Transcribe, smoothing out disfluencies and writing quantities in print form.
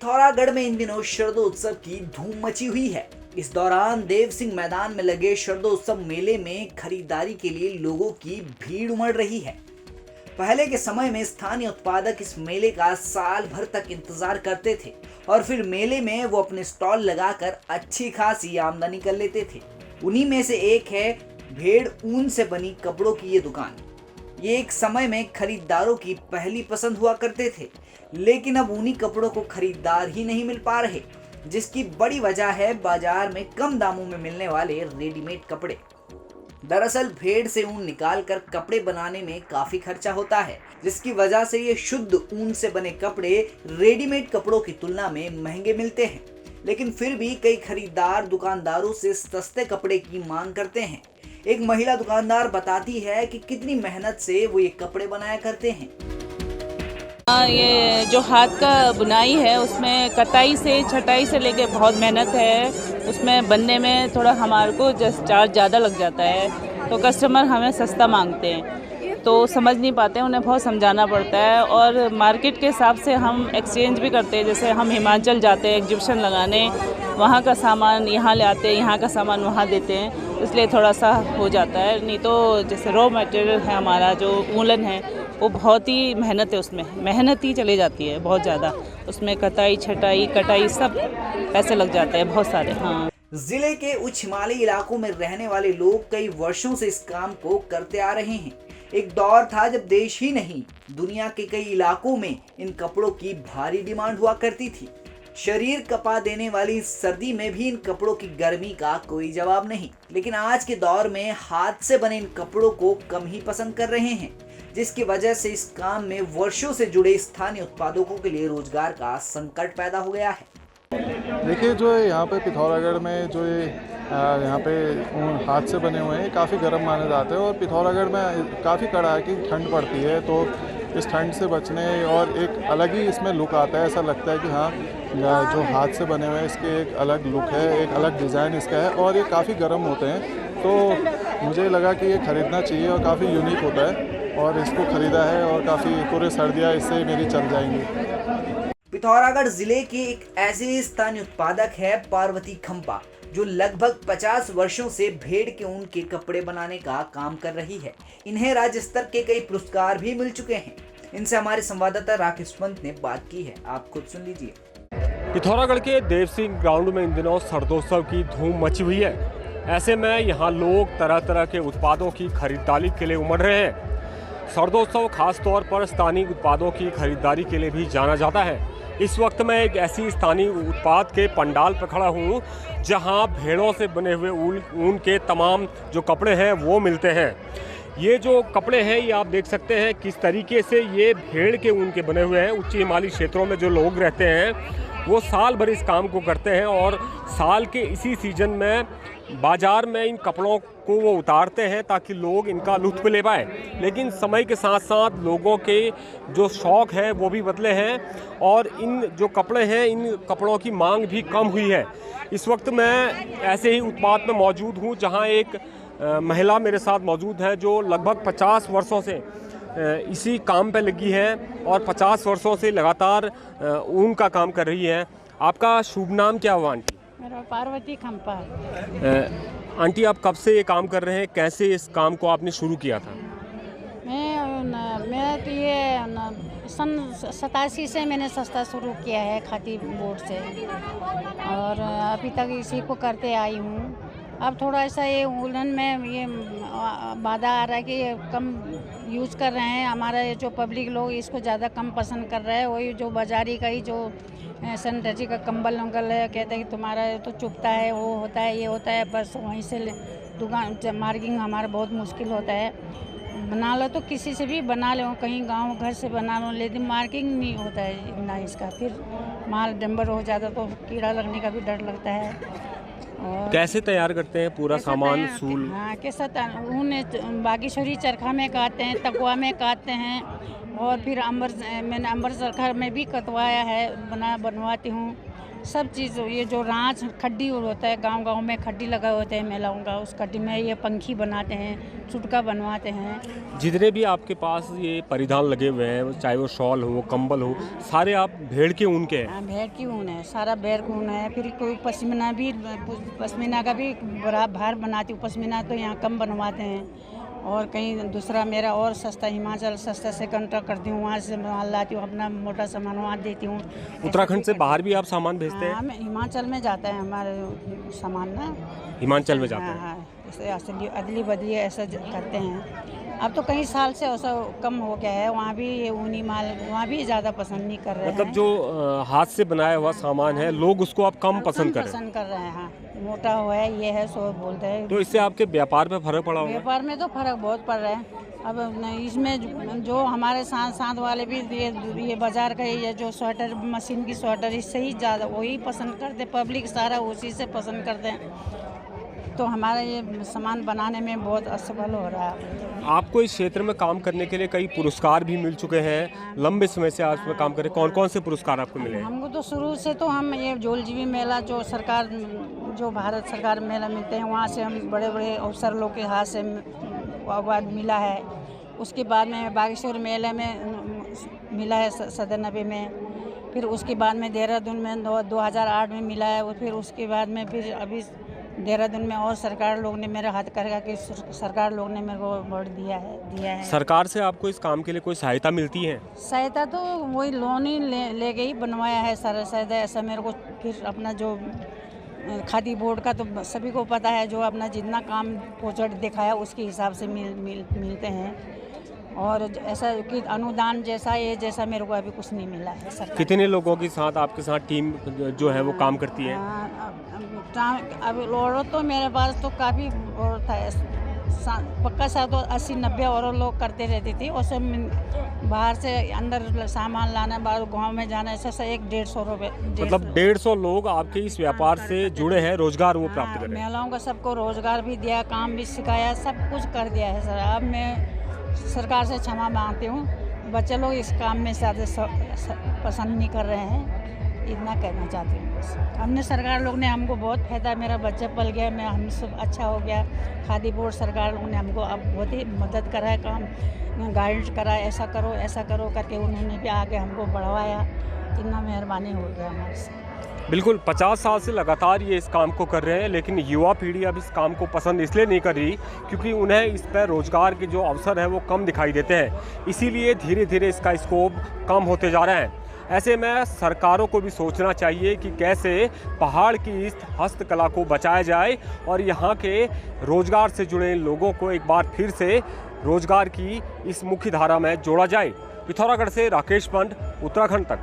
पिथौरागढ़ में इन दिनों शरदोत्सव की धूम मची हुई है। इस दौरान देव सिंह मैदान में लगे शरदोत्सव मेले में खरीदारी के लिए लोगों की भीड़ उमड़ रही है। पहले के समय में स्थानीय उत्पादक इस मेले का साल भर तक इंतजार करते थे और फिर मेले में वो अपने स्टॉल लगाकर अच्छी खासी आमदनी कर लेते थे। उन्हीं में से एक है भेड़ ऊन से बनी कपड़ों की ये दुकान। ये एक समय में खरीदारों की पहली पसंद हुआ करते थे, लेकिन अब ऊनी कपड़ों को खरीदार ही नहीं मिल पा रहे, जिसकी बड़ी वजह है बाजार में कम दामों में मिलने वाले रेडीमेड कपड़े। दरअसल भेड़ से ऊन निकालकर कपड़े बनाने में काफी खर्चा होता है, जिसकी वजह से ये शुद्ध ऊन से बने कपड़े रेडीमेड कपड़ों की तुलना में महंगे मिलते हैं। लेकिन फिर भी कई खरीदार दुकानदारों से सस्ते कपड़े की मांग करते हैं। एक महिला दुकानदार बताती है कि कितनी मेहनत से वो ये कपड़े बनाया करते हैं। ये जो हाथ का बुनाई है उसमें कटाई से छटाई से लेके बहुत मेहनत है। उसमें बनने में थोड़ा हमारे को चार्ज ज़्यादा लग जाता है, तो कस्टमर हमें सस्ता मांगते हैं, तो समझ नहीं पाते, उन्हें बहुत समझाना पड़ता है। और मार्केट के हिसाब से हम एक्सचेंज भी करते हैं। जैसे हम हिमाचल जाते हैं एग्जीबिशन लगाने, वहाँ का सामान यहाँ ले आते हैं, यहाँ का सामान वहाँ देते हैं, इसलिए थोड़ा सा हो जाता है। नहीं तो जैसे रॉ मटेरियल है हमारा जो वूलन है वो बहुत ही मेहनत है, उसमें मेहनत ही चली जाती है बहुत ज़्यादा। उसमें कटाई छटाई कटाई सब पैसे लग जाते हैं बहुत सारे। हाँ, जिले के उच्च हिमालयी इलाकों में रहने वाले लोग कई वर्षों से इस काम को करते आ रहे हैं। एक दौर था जब देश ही नहीं दुनिया के कई इलाकों में इन कपड़ों की भारी डिमांड हुआ करती थी। शरीर कपा देने वाली इस सर्दी में भी इन कपड़ों की गर्मी का कोई जवाब नहीं। लेकिन आज के दौर में हाथ से बने इन कपड़ों को कम ही पसंद कर रहे हैं, जिसकी वजह से इस काम में वर्षों से जुड़े स्थानीय उत्पादकों के लिए रोजगार का संकट पैदा हो गया है। देखिए, जो यहाँ पे पिथौरागढ़ में जो ये यहाँ पे हाथ से बने हुए हैं काफ़ी गर्म माने जाते हैं और पिथौरागढ़ में काफ़ी कड़ाके की ठंड पड़ती है, तो इस ठंड से बचने और एक अलग ही इसमें लुक आता है। ऐसा लगता है कि हाँ, जो हाथ से बने हुए हैं इसके एक अलग लुक है, एक अलग डिज़ाइन इसका है और ये काफ़ी गर्म होते हैं, तो मुझे लगा कि ये ख़रीदना चाहिए और काफ़ी यूनिक होता है और इसको ख़रीदा है और काफ़ी पूरे सर्दियाँ इससे मेरी चल जाएंगी। पिथौरागढ़ जिले के एक ऐसे स्थानीय उत्पादक है पार्वती खंपा, जो लगभग 50 वर्षों से भेड़ के ऊन के कपड़े बनाने का काम कर रही है। इन्हें राज्य स्तर के कई पुरस्कार भी मिल चुके हैं। इनसे हमारे संवाददाता राकेश पंत ने बात की है, आप खुद सुन लीजिए। पिथौरागढ़ के देव सिंह ग्राउंड में इन दिनों शरदोत्सव की धूम मची हुई है। ऐसे में यहाँ लोग तरह तरह के उत्पादों की खरीदारी के लिए उमड़ रहे हैं। शरदोत्सव खास तौर पर स्थानीय उत्पादों की खरीदारी के लिए भी जाना जाता है। इस वक्त मैं एक ऐसी स्थानीय उत्पाद के पंडाल पर खड़ा हूँ जहाँ भेड़ों से बने हुए ऊन के तमाम जो कपड़े हैं वो मिलते हैं। ये जो कपड़े हैं ये आप देख सकते हैं किस तरीके से ये भेड़ के ऊन के बने हुए हैं। उच्च हिमालयी क्षेत्रों में जो लोग रहते हैं वो साल भर इस काम को करते हैं और साल के इसी सीजन में बाज़ार में इन कपड़ों को वो उतारते हैं ताकि लोग इनका लुत्फ़ ले पाए। लेकिन समय के साथ साथ लोगों के जो शौक़ है वो भी बदले हैं और इन जो कपड़े हैं इन कपड़ों की मांग भी कम हुई है। इस वक्त मैं ऐसे ही उत्पाद में मौजूद हूँ जहाँ एक महिला मेरे साथ मौजूद है जो लगभग 50 वर्षों से इसी काम पे लगी है और 50 वर्षों से लगातार ऊन का काम कर रही है। आपका शुभ नाम क्या हुआ आंटी? मेरा पार्वती खंपा। आंटी, आप कब से ये काम कर रहे हैं? कैसे इस काम को आपने शुरू किया था? मैं तो ये सन 87 से मैंने सस्ता शुरू किया है खादी बोर्ड से और अभी तक इसी को करते आई हूँ। अब थोड़ा सा ये वूलन में ये बाधा आ रहा है कि ये कम यूज़ कर रहे हैं। हमारा ये जो पब्लिक लोग इसको ज़्यादा कम पसंद कर रहे हैं। वही जो बाज़ारी का ही जो सनटजी का कंबल वंगल है, कहते हैं कि तुम्हारा तो चुभता है, वो होता है, ये होता है, बस वहीं से दुकान मार्किंग हमारा बहुत मुश्किल होता है। बना लो तो किसी से भी बना लो, कहीं गांव घर से बना लो, लेकिन मार्किंग नहीं होता है ना इसका। फिर माल डंबर हो जाता तो कीड़ा लगने का भी डर लगता है। और कैसे तैयार करते हैं पूरा सामान? सूल? हाँ, कैसा ऊन बागेश्वरी चरखा में काटते हैं, तकुआ में काटते हैं और फिर मैंने अंबर चरखा में भी कटवाया है, बनवाती हूँ। सब चीज़, ये जो रांच खड्डी होता है, गांव-गांव में खड्डी लगा होते हैं महिलाओं का, उस खड्डी में ये पंखी बनाते हैं, चुटका बनवाते हैं। जितने भी आपके पास ये परिधान लगे हुए हैं, चाहे वो शॉल हो, कंबल हो, सारे आप भेड़ के ऊन के हैं? हाँ, भेड़ की ऊन है, सारा भेड़ की ऊन है। फिर कोई पश्मीना का भी बड़ा भार बनाती हूँ। पश्मीना तो यहाँ कम बनवाते हैं, और कहीं दूसरा मेरा और सस्ता, हिमाचल सस्ता से कॉन्ट्रैक्ट करती हूँ, वहाँ से माल लाती हूँ, अपना मोटा सामान वहाँ देती हूँ। उत्तराखंड से बाहर भी आप सामान भेजते हैं? हाँ, हिमाचल में जाता है हमारे सामान ना, हिमाचल में जाते हाँ हैं? हाँ, ऐसे अदली बदली ऐसा करते हैं। अब तो कई साल से ऐसा कम हो गया है, वहाँ भी ये ऊनी माल वहाँ भी ज़्यादा पसंद नहीं कर रहे हैं। मतलब जो हाथ से बनाया हुआ सामान है, लोग उसको आप कम पसंद कर रहे हैं? पसंद कर रहे हैं, हाँ। मोटा हुआ है, ये है, सो बोलते हैं। तो इससे आपके व्यापार पे फर्क पड़ा होगा? व्यापार में तो फर्क बहुत पड़ रहा है। अब इसमें जो हमारे साथ वाले भी ये बाजार का ये जो स्वेटर, मशीन की स्वेटर, इससे ही ज़्यादा वही पसंद करते, पब्लिक सारा उसी से पसंद करते हैं। तो हमारा ये सामान बनाने में बहुत असफल हो रहा है। आपको इस क्षेत्र में काम करने के लिए कई पुरस्कार भी मिल चुके हैं, लंबे समय से आप इसमें काम करें, कौन कौन से पुरस्कार आपको मिले हैं? हमको तो शुरू से तो हम ये जोलजीबी मेला जो सरकार, जो भारत सरकार मेला मिलते हैं, वहाँ से हम बड़े बड़े अफसर लोग के हाथ से अवार्ड मिला है। उसके बाद में बागेश्वर मेले में मिला है सदर नबी में, फिर उसके बाद में देहरादून में 2008 में मिला है, और फिर उसके बाद में फिर अभी देहरादून में और सरकार लोग ने मेरा हाथ करके कि सरकार लोग ने मेरे को अवार्ड दिया है। सरकार से आपको इस काम के लिए कोई सहायता मिलती है? सहायता तो वही लोन ही लेके ही बनवाया है सारा सहायता ऐसा मेरे को। फिर अपना जो खादी बोर्ड का तो सभी को पता है, जो अपना जितना काम प्रोजेक्ट दिखाया उसके हिसाब से मिलते हैं। और ऐसा कि अनुदान जैसा ये जैसा मेरे को अभी कुछ नहीं मिला है सरकार। कितने लोगों के साथ आपके साथ टीम जो है वो काम करती है? अब औरत तो मेरे पास तो काफ़ी औरत है, पक्का सा तो 80-90 और लोग करते रहती थी। और सब बाहर से अंदर सामान लाना, बाहर गांव में जाना, ऐसा 150 रुपये। मतलब 150 लोग आपके इस व्यापार से जुड़े हैं, रोजगार वो प्राप्त कर रहे हैं? महिलाओं का सबको रोजगार भी दिया, काम भी सिखाया, सब कुछ कर दिया है सर। अब मैं सरकार से क्षमा मांगती हूँ, बच्चे लोग इस काम में ज़्यादा पसंद नहीं कर रहे हैं, इतना कहना चाहती हूँ बस। हमने सरकार लोग ने हमको बहुत फायदा, मेरा बच्चा पल गया, मैं हम सब अच्छा हो गया। खादी बोर्ड सरकार लोग ने हमको अब बहुत ही मदद करा है, काम गाइड करा, ऐसा करो करके उन्होंने भी आगे हमको बढ़वाया। इतना मेहरबानी हो गया हमारे से। बिल्कुल, 50 साल से लगातार ये इस काम को कर रहे हैं, लेकिन युवा पीढ़ी अब इस काम को पसंद इसलिए नहीं कर रही क्योंकि उन्हें इस पर रोजगार के जो अवसर हैं वो कम दिखाई देते हैं, इसीलिए धीरे धीरे इसका स्कोप कम होते जा रहा है। ऐसे में सरकारों को भी सोचना चाहिए कि कैसे पहाड़ की इस हस्तकला को बचाया जाए और यहाँ के रोजगार से जुड़े लोगों को एक बार फिर से रोजगार की इस मुख्य धारा में जोड़ा जाए। पिथौरागढ़ से राकेश पंत, उत्तराखंड तक।